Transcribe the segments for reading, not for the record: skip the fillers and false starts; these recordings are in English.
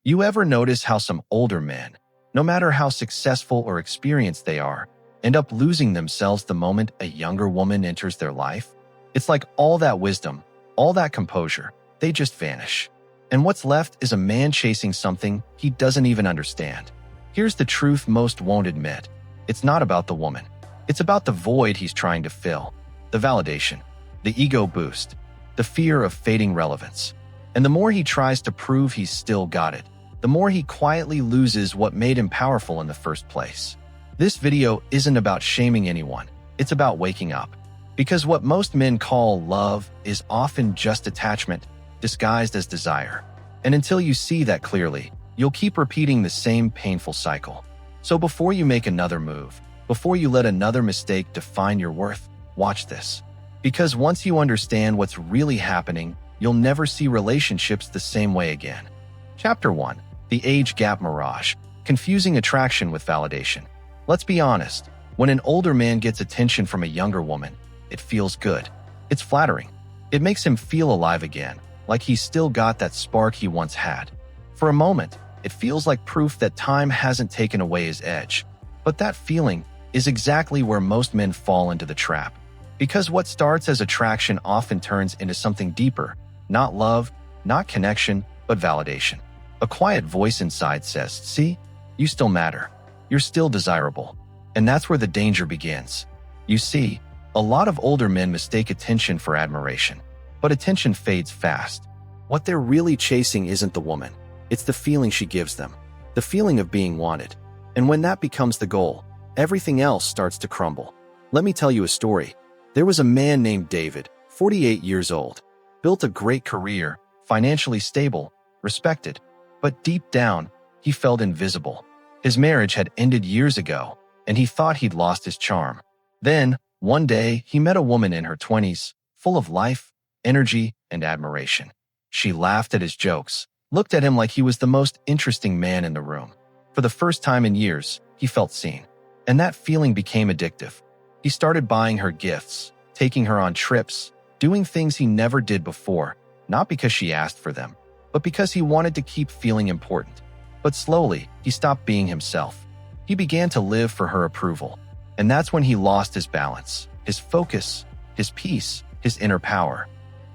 You ever notice how some older men, no matter how successful or experienced they are, end up losing themselves the moment a younger woman enters their life? It's like all that wisdom, all that composure, they just vanish. And what's left is a man chasing something he doesn't even understand. Here's the truth most won't admit. It's not about the woman. It's about the void he's trying to fill. The validation, the ego boost, the fear of fading relevance. And the more he tries to prove he's still got it, the more he quietly loses what made him powerful in the first place. This video isn't about shaming anyone. It's about waking up. Because what most men call love is often just attachment, disguised as desire. And until you see that clearly, you'll keep repeating the same painful cycle. So before you make another move, before you let another mistake define your worth, watch this. Because once you understand what's really happening, you'll never see relationships the same way again. Chapter 1. The Age Gap Mirage. Confusing attraction with validation. Let's be honest. When an older man gets attention from a younger woman, it feels good. It's flattering. It makes him feel alive again, like he's still got that spark he once had. For a moment, it feels like proof that time hasn't taken away his edge. But that feeling is exactly where most men fall into the trap. Because what starts as attraction often turns into something deeper. Not love, not connection, but validation. A quiet voice inside says, "See, you still matter. You're still desirable." And that's where the danger begins. You see, a lot of older men mistake attention for admiration. But attention fades fast. What they're really chasing isn't the woman. It's the feeling she gives them. The feeling of being wanted. And when that becomes the goal, everything else starts to crumble. Let me tell you a story. There was a man named David, 48 years old. Built a great career, financially stable, respected. But deep down, he felt invisible. His marriage had ended years ago, and he thought he'd lost his charm. Then, one day, he met a woman in her 20s, full of life, energy, and admiration. She laughed at his jokes, looked at him like he was the most interesting man in the room. For the first time in years, he felt seen. And that feeling became addictive. He started buying her gifts, taking her on trips, doing things he never did before, not because she asked for them, but because he wanted to keep feeling important. But slowly, he stopped being himself. He began to live for her approval. And that's when he lost his balance, his focus, his peace, his inner power.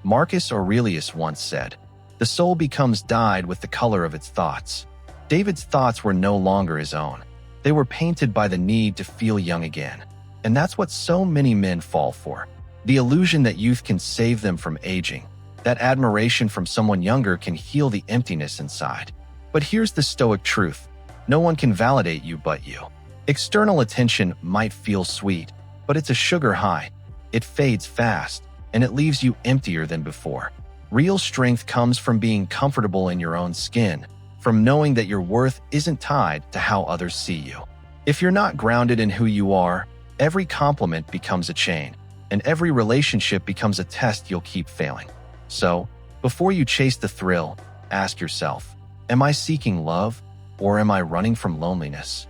Marcus Aurelius once said, "The soul becomes dyed with the color of its thoughts." David's thoughts were no longer his own. They were painted by the need to feel young again. And that's what so many men fall for. The illusion that youth can save them from aging. That admiration from someone younger can heal the emptiness inside. But here's the Stoic truth. No one can validate you but you. External attention might feel sweet, but it's a sugar high. It fades fast, and it leaves you emptier than before. Real strength comes from being comfortable in your own skin, from knowing that your worth isn't tied to how others see you. If you're not grounded in who you are, every compliment becomes a chain, and every relationship becomes a test you'll keep failing. So, before you chase the thrill, ask yourself, am I seeking love, or am I running from loneliness?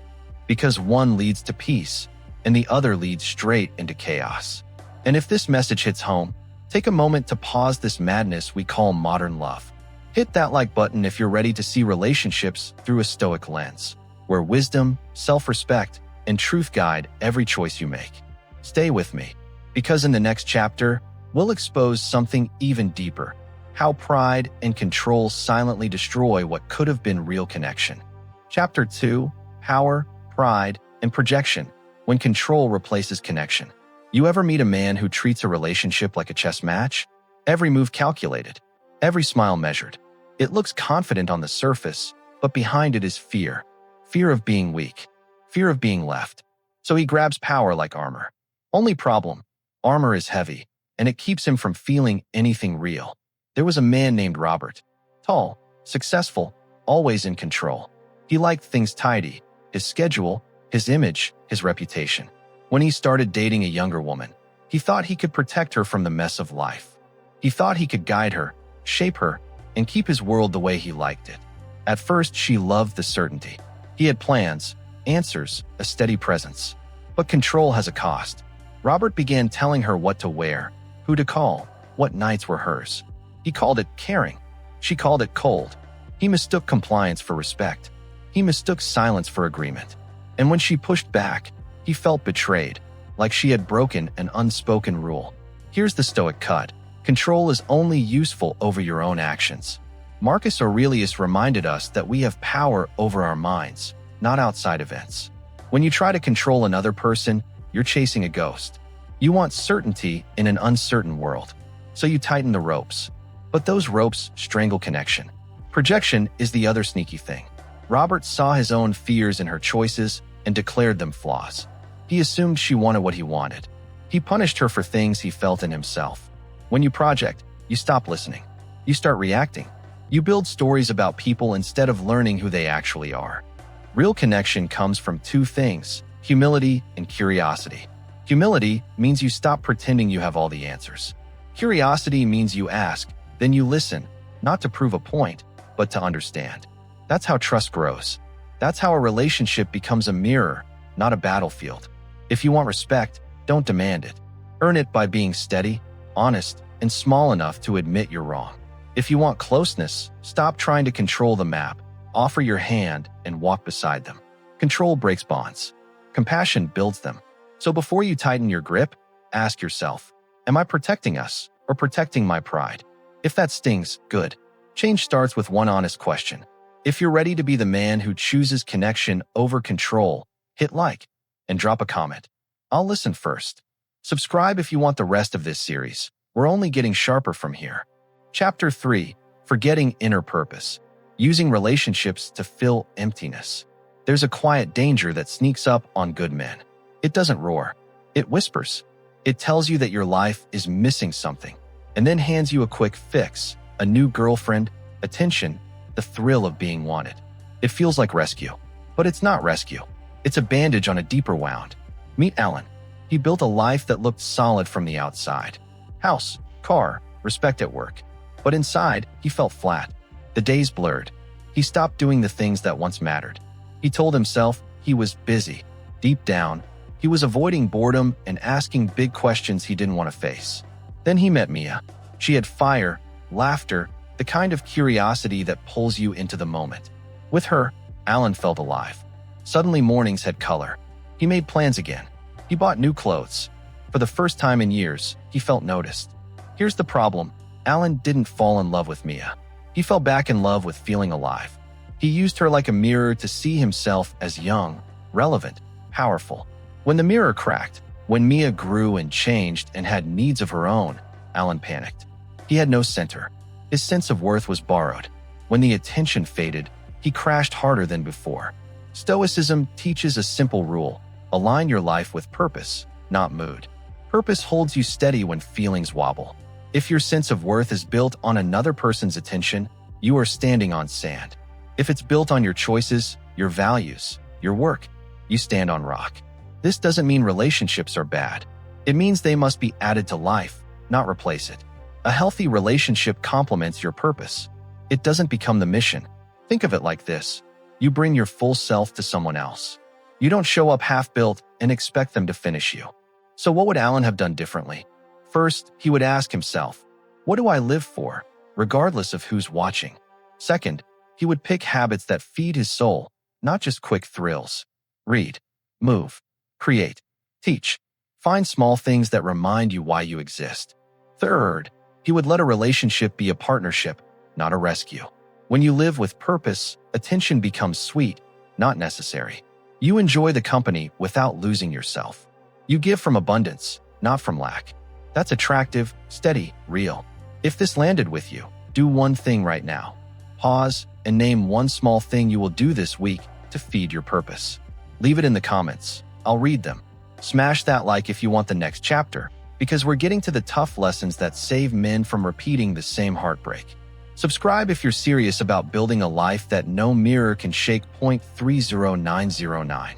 Because one leads to peace, and the other leads straight into chaos. And if this message hits home, take a moment to pause this madness we call modern love. Hit that like button if you're ready to see relationships through a Stoic lens, where wisdom, self-respect, and truth guide every choice you make. Stay with me, because in the next chapter, we'll expose something even deeper: how pride and control silently destroy what could have been real connection. Chapter 2: Power, Pride, and Projection, when control replaces connection. You ever meet a man who treats a relationship like a chess match? Every move calculated, every smile measured. It looks confident on the surface, but behind it is fear. Fear of being weak. Fear of being left. So he grabs power like armor. Only problem, armor is heavy, and it keeps him from feeling anything real. There was a man named Robert. Tall, successful, always in control. He liked things tidy, his schedule, his image, his reputation. When he started dating a younger woman, he thought he could protect her from the mess of life. He thought he could guide her, shape her, and keep his world the way he liked it. At first, she loved the certainty. He had plans, answers, a steady presence. But control has a cost. Robert began telling her what to wear, who to call, what nights were hers. He called it caring. She called it cold. He mistook compliance for respect. He mistook silence for agreement. And when she pushed back, he felt betrayed, like she had broken an unspoken rule. Here's the Stoic cut. Control is only useful over your own actions. Marcus Aurelius reminded us that we have power over our minds, not outside events. When you try to control another person, you're chasing a ghost. You want certainty in an uncertain world, so you tighten the ropes. But those ropes strangle connection. Projection is the other sneaky thing. Robert saw his own fears in her choices and declared them flaws. He assumed she wanted what he wanted. He punished her for things he felt in himself. When you project, you stop listening. You start reacting. You build stories about people instead of learning who they actually are. Real connection comes from two things: humility and curiosity. Humility means you stop pretending you have all the answers. Curiosity means you ask, then you listen, not to prove a point, but to understand. That's how trust grows. That's how a relationship becomes a mirror, not a battlefield. If you want respect, don't demand it. Earn it by being steady, honest, and small enough to admit you're wrong. If you want closeness, stop trying to control the map. Offer your hand and walk beside them. Control breaks bonds. Compassion builds them. So before you tighten your grip, ask yourself, am I protecting us or protecting my pride? If that stings, good. Change starts with one honest question. If you're ready to be the man who chooses connection over control, hit like and drop a comment. I'll listen first. Subscribe if you want the rest of this series. We're only getting sharper from here. Chapter 3. Forgetting Inner Purpose. Using relationships to fill emptiness. There's a quiet danger that sneaks up on good men. It doesn't roar. It whispers. It tells you that your life is missing something, and then hands you a quick fix, a new girlfriend, attention, the thrill of being wanted. It feels like rescue, but it's not rescue. It's a bandage on a deeper wound. Meet Alan. He built a life that looked solid from the outside. House, car, respect at work. But inside, he felt flat. The days blurred. He stopped doing the things that once mattered. He told himself he was busy. Deep down, he was avoiding boredom and asking big questions he didn't want to face. Then he met Mia. She had fire, laughter, the kind of curiosity that pulls you into the moment. With her, Alan felt alive. Suddenly mornings had color. He made plans again. He bought new clothes. For the first time in years, he felt noticed. Here's the problem. Alan didn't fall in love with Mia. He fell back in love with feeling alive. He used her like a mirror to see himself as young, relevant, powerful. When the mirror cracked, when Mia grew and changed and had needs of her own, Alan panicked. He had no center. His sense of worth was borrowed. When the attention faded, he crashed harder than before. Stoicism teaches a simple rule: align your life with purpose, not mood. Purpose holds you steady when feelings wobble. If your sense of worth is built on another person's attention, you are standing on sand. If it's built on your choices, your values, your work, you stand on rock. This doesn't mean relationships are bad. It means they must be added to life, not replace it. A healthy relationship complements your purpose. It doesn't become the mission. Think of it like this. You bring your full self to someone else. You don't show up half-built and expect them to finish you. So what would Alan have done differently? First, he would ask himself, what do I live for, regardless of who's watching? Second, he would pick habits that feed his soul, not just quick thrills. Read, move, create, teach. Find small things that remind you why you exist. Third, he would let a relationship be a partnership, not a rescue. When you live with purpose, attention becomes sweet, not necessary. You enjoy the company without losing yourself. You give from abundance, not from lack. That's attractive, steady, real. If this landed with you, do one thing right now. Pause and name one small thing you will do this week to feed your purpose. Leave it in the comments. I'll read them. Smash that like if you want the next chapter, because we're getting to the tough lessons that save men from repeating the same heartbreak. Subscribe if you're serious about building a life that no mirror can shake. 30909.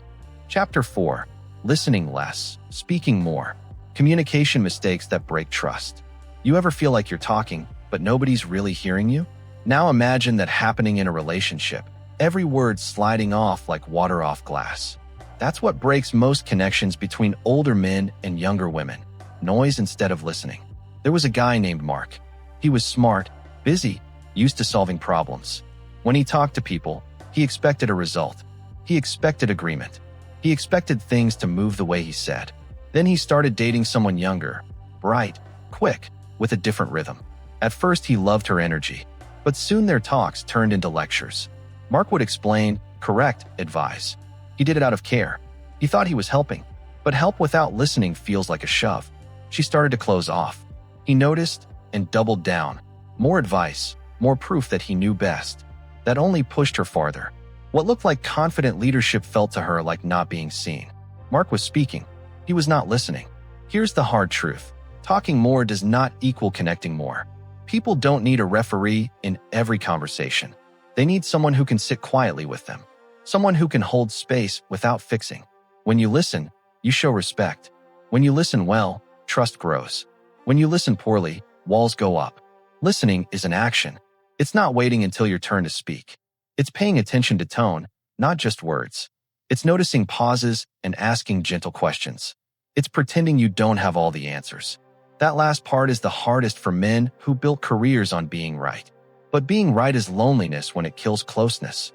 Chapter 4. Listening less, speaking more. Communication mistakes that break trust. You ever feel like you're talking, but nobody's really hearing you? Now imagine that happening in a relationship. Every word sliding off like water off glass. That's what breaks most connections between older men and younger women. Noise instead of listening. There was a guy named Mark. He was smart, busy, used to solving problems. When he talked to people, he expected a result. He expected agreement. He expected things to move the way he said. Then he started dating someone younger, bright, quick, with a different rhythm. At first, he loved her energy, but soon their talks turned into lectures. Mark would explain, correct, advise. He did it out of care. He thought he was helping, but help without listening feels like a shove. She started to close off. He noticed and doubled down. More advice, more proof that he knew best. That only pushed her farther. What looked like confident leadership felt to her like not being seen. Mark was speaking. He was not listening. Here's the hard truth. Talking more does not equal connecting more. People don't need a referee in every conversation. They need someone who can sit quietly with them. Someone who can hold space without fixing. When you listen, you show respect. When you listen well, trust grows. When you listen poorly, walls go up. Listening is an action. It's not waiting until your turn to speak. It's paying attention to tone, not just words. It's noticing pauses and asking gentle questions. It's pretending you don't have all the answers. That last part is the hardest for men who built careers on being right. But being right is loneliness when it kills closeness.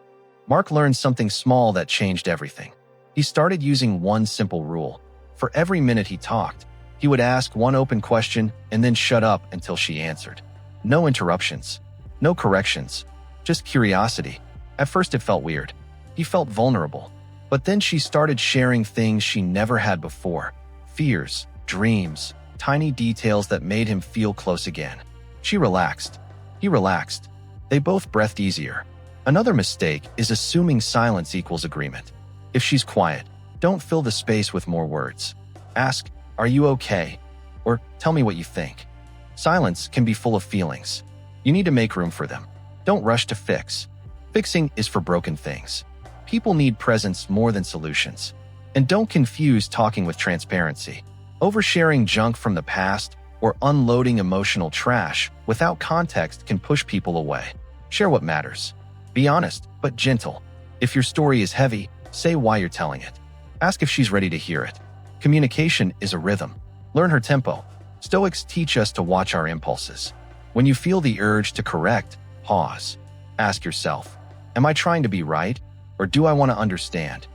Mark learned something small that changed everything. He started using one simple rule. For every minute he talked, he would ask one open question and then shut up until she answered. No interruptions, no corrections, just curiosity. At first it felt weird. He felt vulnerable. But then she started sharing things she never had before. Fears, dreams, tiny details that made him feel close again. She relaxed. He relaxed. They both breathed easier. Another mistake is assuming silence equals agreement. If she's quiet, don't fill the space with more words. Ask, "Are you okay?" Or "Tell me what you think." Silence can be full of feelings. You need to make room for them. Don't rush to fix. Fixing is for broken things. People need presence more than solutions. And don't confuse talking with transparency. Oversharing junk from the past or unloading emotional trash without context can push people away. Share what matters. Be honest, but gentle. If your story is heavy, say why you're telling it. Ask if she's ready to hear it. Communication is a rhythm. Learn her tempo. Stoics teach us to watch our impulses. When you feel the urge to correct, pause. Ask yourself, am I trying to be right, or do I want to understand?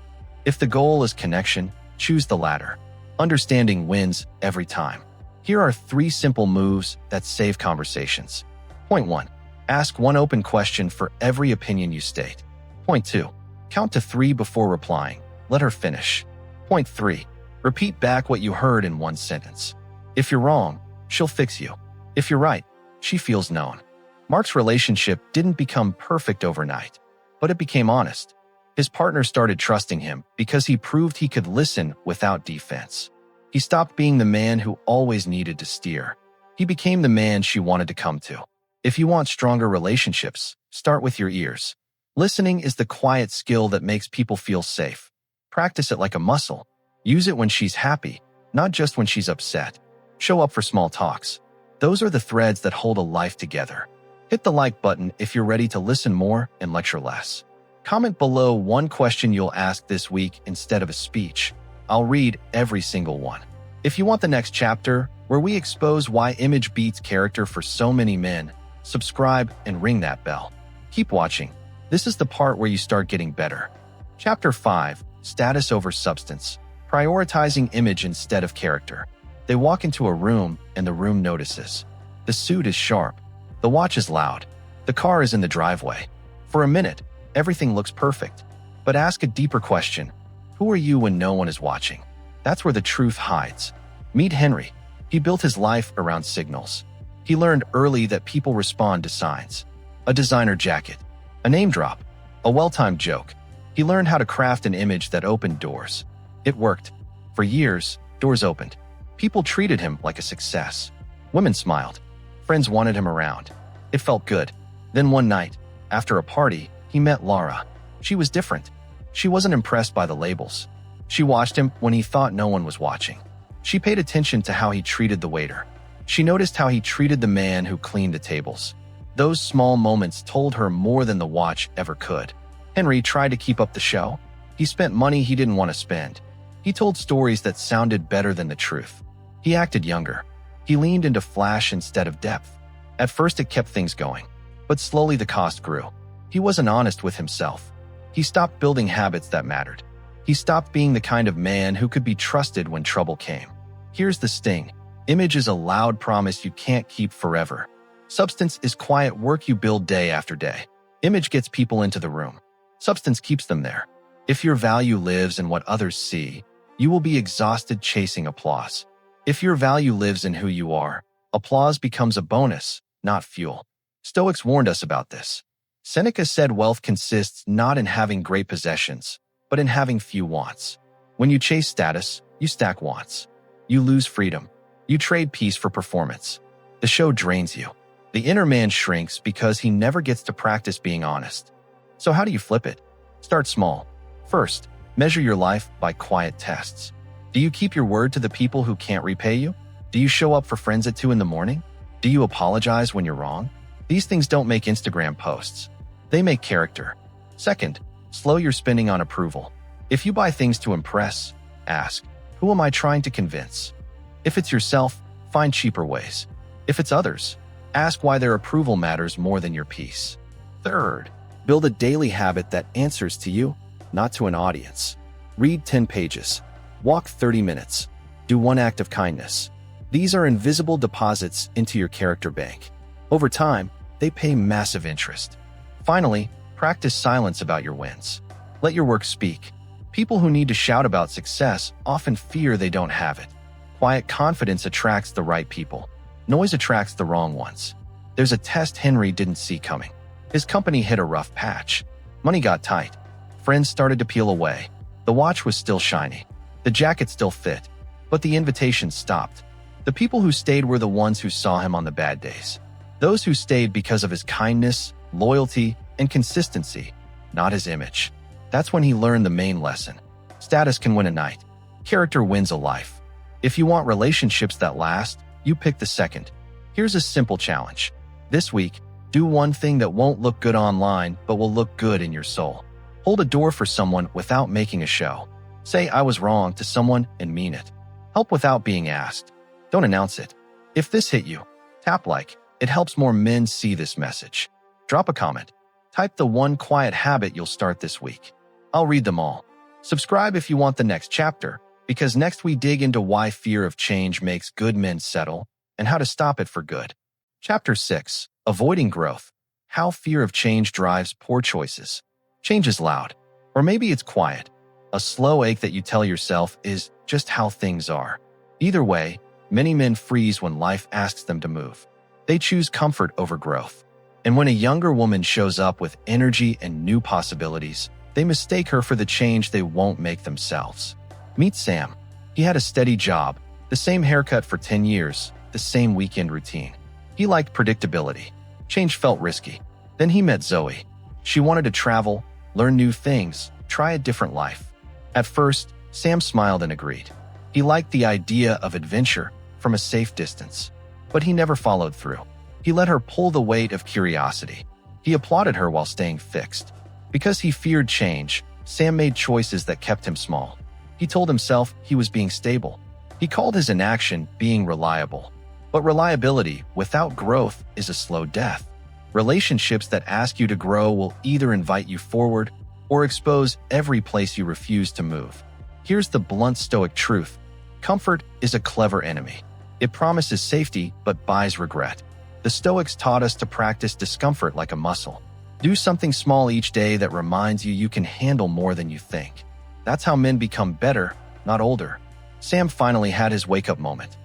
If the goal is connection, choose the latter. Understanding wins every time. Here are 3 simple moves that save conversations. Point 1. Ask one open question for every opinion you state. Point 2. Count to 3 before replying. Let her finish. Point 3. Repeat back what you heard in one sentence. If you're wrong, she'll fix you. If you're right, she feels known. Mark's relationship didn't become perfect overnight, but it became honest. His partner started trusting him because he proved he could listen without defense. He stopped being the man who always needed to steer. He became the man she wanted to come to. If you want stronger relationships, start with your ears. Listening is the quiet skill that makes people feel safe. Practice it like a muscle. Use it when she's happy, not just when she's upset. Show up for small talks. Those are the threads that hold a life together. Hit the like button if you're ready to listen more and lecture less. Comment below one question you'll ask this week instead of a speech. I'll read every single one. If you want the next chapter, where we expose why image beats character for so many men, subscribe and ring that bell. Keep watching. This is the part where you start getting better. Chapter 5, Status over Substance. Prioritizing image instead of character. They walk into a room and the room notices. The suit is sharp. The watch is loud. The car is in the driveway. For a minute, everything looks perfect. But ask a deeper question. Who are you when no one is watching? That's where the truth hides. Meet Henry. He built his life around signals. He learned early that people respond to signs. A designer jacket. A name drop. A well-timed joke. He learned how to craft an image that opened doors. It worked. For years, doors opened. People treated him like a success. Women smiled. Friends wanted him around. It felt good. Then one night, after a party, he met Laura. She was different. She wasn't impressed by the labels. She watched him when he thought no one was watching. She paid attention to how he treated the waiter. She noticed how he treated the man who cleaned the tables. Those small moments told her more than the watch ever could. Henry tried to keep up the show. He spent money he didn't want to spend. He told stories that sounded better than the truth. He acted younger. He leaned into flash instead of depth. At first it kept things going, but slowly the cost grew. He wasn't honest with himself. He stopped building habits that mattered. He stopped being the kind of man who could be trusted when trouble came. Here's the sting. Image is a loud promise you can't keep forever. Substance is quiet work you build day after day. Image gets people into the room. Substance keeps them there. If your value lives in what others see, you will be exhausted chasing applause. If your value lives in who you are, applause becomes a bonus, not fuel. Stoics warned us about this. Seneca said wealth consists not in having great possessions, but in having few wants. When you chase status, you stack wants. You lose freedom. You trade peace for performance. The show drains you. The inner man shrinks because he never gets to practice being honest. So how do you flip it? Start small. First, measure your life by quiet tests. Do you keep your word to the people who can't repay you? Do you show up for friends at 2 in the morning? Do you apologize when you're wrong? These things don't make Instagram posts. They make character. Second, slow your spending on approval. If you buy things to impress, ask, who am I trying to convince? If it's yourself, find cheaper ways. If it's others, ask why their approval matters more than your peace. Third, build a daily habit that answers to you, not to an audience. Read 10 pages. Walk 30 minutes. Do one act of kindness. These are invisible deposits into your character bank. Over time, they pay massive interest. Finally, practice silence about your wins. Let your work speak. People who need to shout about success often fear they don't have it. Quiet confidence attracts the right people. Noise attracts the wrong ones. There's a test Henry didn't see coming. His company hit a rough patch. Money got tight. Friends started to peel away. The watch was still shiny. The jacket still fit. But the invitation stopped. The people who stayed were the ones who saw him on the bad days. Those who stayed because of his kindness, loyalty, and consistency, not his image. That's when he learned the main lesson. Status can win a night. Character wins a life. If you want relationships that last, you pick the second. Here's a simple challenge. This week, do one thing that won't look good online but will look good in your soul. Hold a door for someone without making a show. Say I was wrong to someone and mean it. Help without being asked. Don't announce it. If this hit you, tap like. It helps more men see this message. Drop a comment. Type the one quiet habit you'll start this week. I'll read them all. Subscribe if you want the next chapter, because next we dig into why fear of change makes good men settle and how to stop it for good. Chapter 6. Avoiding growth. How fear of change drives poor choices. Change is loud, or maybe it's quiet. A slow ache that you tell yourself is just how things are. Either way, many men freeze when life asks them to move. They choose comfort over growth. And when a younger woman shows up with energy and new possibilities, they mistake her for the change they won't make themselves. Meet Sam. He had a steady job, the same haircut for 10 years, the same weekend routine. He liked predictability. Change felt risky. Then he met Zoe. She wanted to travel, learn new things, try a different life. At first, Sam smiled and agreed. He liked the idea of adventure from a safe distance, but he never followed through. He let her pull the weight of curiosity. He applauded her while staying fixed. Because he feared change, Sam made choices that kept him small. He told himself he was being stable. He called his inaction being reliable. But reliability without growth is a slow death. Relationships that ask you to grow will either invite you forward or expose every place you refuse to move. Here's the blunt Stoic truth. Comfort is a clever enemy. It promises safety but buys regret. The Stoics taught us to practice discomfort like a muscle. Do something small each day that reminds you can handle more than you think. That's how men become better, not older. Sam finally had his wake-up moment.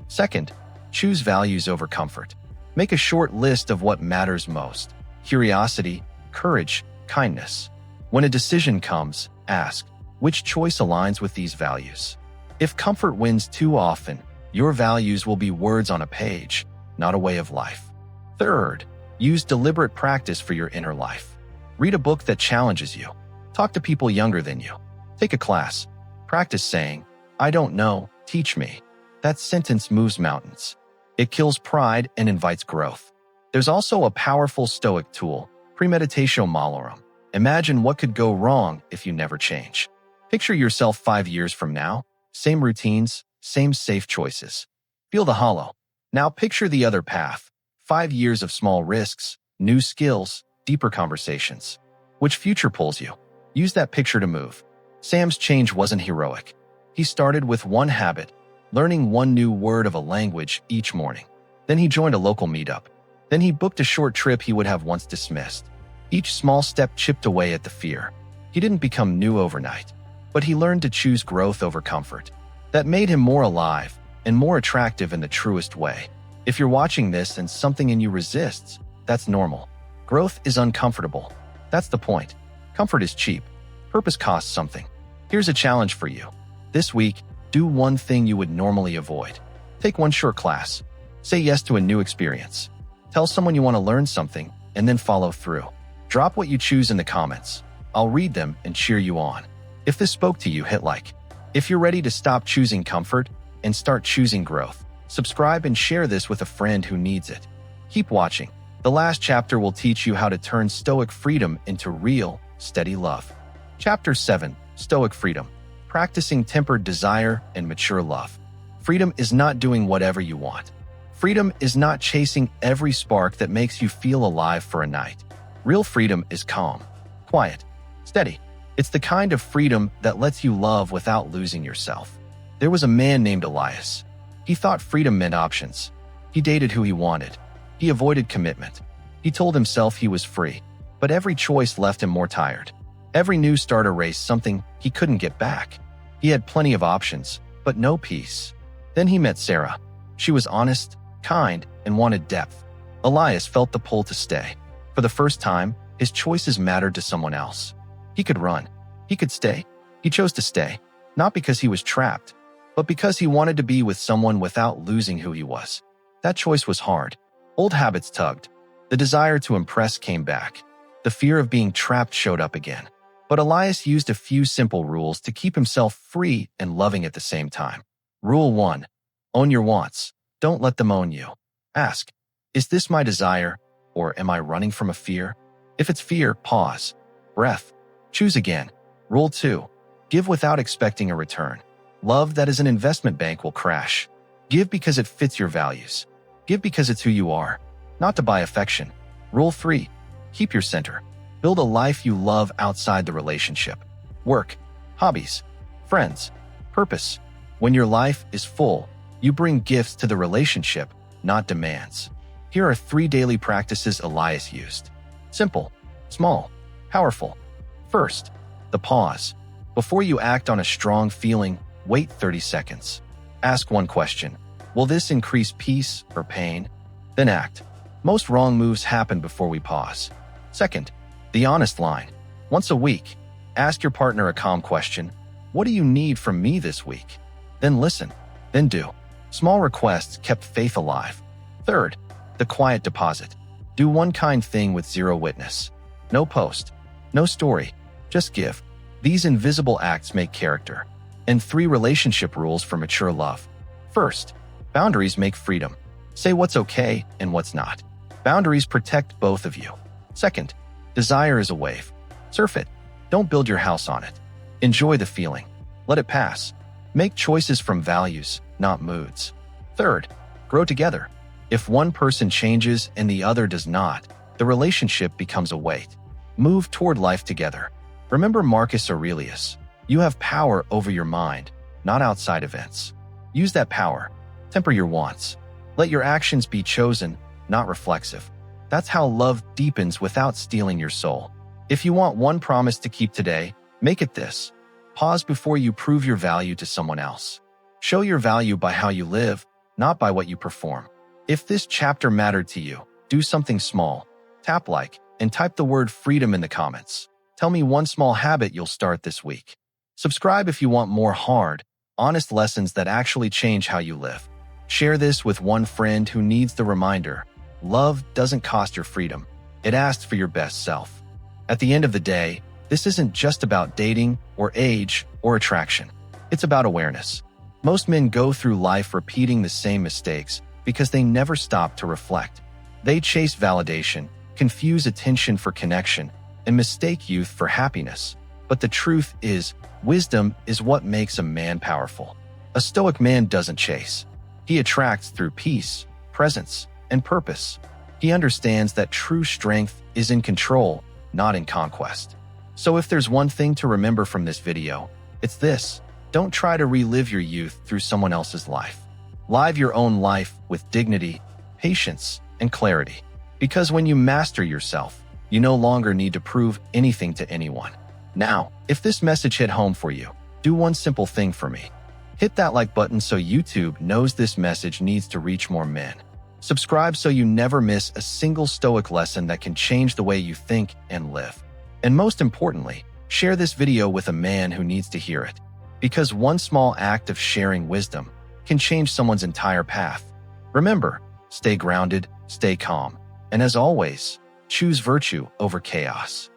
Second, choose values over comfort. Make a short list of what matters most. Curiosity, courage, kindness. When a decision comes, ask, which choice aligns with these values? If comfort wins too often, your values will be words on a page, not a way of life. Third, use deliberate practice for your inner life. Read a book that challenges you. Talk to people younger than you. Take a class. Practice saying, I don't know, teach me. That sentence moves mountains. It kills pride and invites growth. There's also a powerful Stoic tool, premeditatio malorum. Imagine what could go wrong if you never change. Picture yourself 5 years from now, same routines, same safe choices. Feel the hollow. Now picture the other path. 5 years of small risks, new skills, deeper conversations. Which future pulls you? Use that picture to move. Sam's change wasn't heroic. He started with one habit, learning one new word of a language each morning. Then he joined a local meetup. Then he booked a short trip he would have once dismissed. Each small step chipped away at the fear. He didn't become new overnight, but he learned to choose growth over comfort. That made him more alive and more attractive in the truest way. If you're watching this and something in you resists, that's normal. Growth is uncomfortable. That's the point. Comfort is cheap. Purpose costs something. Here's a challenge for you. This week, do one thing you would normally avoid. Take one short class. Say yes to a new experience. Tell someone you want to learn something, and then follow through. Drop what you choose in the comments. I'll read them and cheer you on. If this spoke to you, hit like. If you're ready to stop choosing comfort and start choosing growth, subscribe and share this with a friend who needs it. Keep watching. The last chapter will teach you how to turn Stoic freedom into real, steady love. Chapter 7, Stoic Freedom. Practicing tempered desire and mature love. Freedom is not doing whatever you want. Freedom is not chasing every spark that makes you feel alive for a night. Real freedom is calm, quiet, steady. It's the kind of freedom that lets you love without losing yourself. There was a man named Aurelius. He thought freedom meant options. He dated who he wanted. He avoided commitment. He told himself he was free, but every choice left him more tired. Every new start erased something he couldn't get back. He had plenty of options, but no peace. Then he met Sarah. She was honest, kind, and wanted depth. Elias felt the pull to stay. For the first time, his choices mattered to someone else. He could run. He could stay. He chose to stay, not because he was trapped, but because he wanted to be with someone without losing who he was. That choice was hard. Old habits tugged. The desire to impress came back. The fear of being trapped showed up again. But Elias used a few simple rules to keep himself free and loving at the same time. Rule 1. Own your wants. Don't let them own you. Ask, is this my desire, or am I running from a fear? If it's fear, pause. Breath. Choose again. Rule 2. Give without expecting a return. Love that is an investment bank will crash. Give because it fits your values. Give because it's who you are, not to buy affection. Rule 3. Keep your center. Build a life you love outside the relationship. Work, hobbies, friends, purpose. When your life is full, you bring gifts to the relationship, not demands. Here are 3 daily practices Elias used. Simple, small, powerful. First, the pause. Before you act on a strong feeling, wait 30 seconds. Ask one question. Will this increase peace or pain? Then act. Most wrong moves happen before we pause. Second, the honest line. Once a week, ask your partner a calm question. What do you need from me this week? Then listen. Then do. Small requests kept faith alive. Third, the quiet deposit. Do one kind thing with zero witness. No post. No story. Just give. These invisible acts make character. And 3 relationship rules for mature love. First, boundaries make freedom. Say what's okay and what's not. Boundaries protect both of you. Second, desire is a wave. Surf it. Don't build your house on it. Enjoy the feeling. Let it pass. Make choices from values, not moods. Third, grow together. If one person changes and the other does not, the relationship becomes a weight. Move toward life together. Remember Marcus Aurelius. You have power over your mind, not outside events. Use that power. Temper your wants. Let your actions be chosen, not reflexive. That's how love deepens without stealing your soul. If you want one promise to keep today, make it this. Pause before you prove your value to someone else. Show your value by how you live, not by what you perform. If this chapter mattered to you, do something small. Tap like and type the word freedom in the comments. Tell me one small habit you'll start this week. Subscribe if you want more hard, honest lessons that actually change how you live. Share this with one friend who needs the reminder. Love doesn't cost your freedom. It asks for your best self. At the end of the day, this isn't just about dating or age or attraction. It's about awareness. Most men go through life repeating the same mistakes because they never stop to reflect. They chase validation, confuse attention for connection, and mistake youth for happiness. But the truth is, wisdom is what makes a man powerful. A Stoic man doesn't chase. He attracts through peace, presence, and purpose. He understands that true strength is in control, not in conquest. So if there's one thing to remember from this video, it's this: don't try to relive your youth through someone else's life. Live your own life with dignity, patience, and clarity. Because when you master yourself, you no longer need to prove anything to anyone. Now, if this message hit home for you, do one simple thing for me. Hit that like button so YouTube knows this message needs to reach more men. Subscribe so you never miss a single Stoic lesson that can change the way you think and live. And most importantly, share this video with a man who needs to hear it. Because one small act of sharing wisdom can change someone's entire path. Remember, stay grounded, stay calm, and as always, choose virtue over chaos.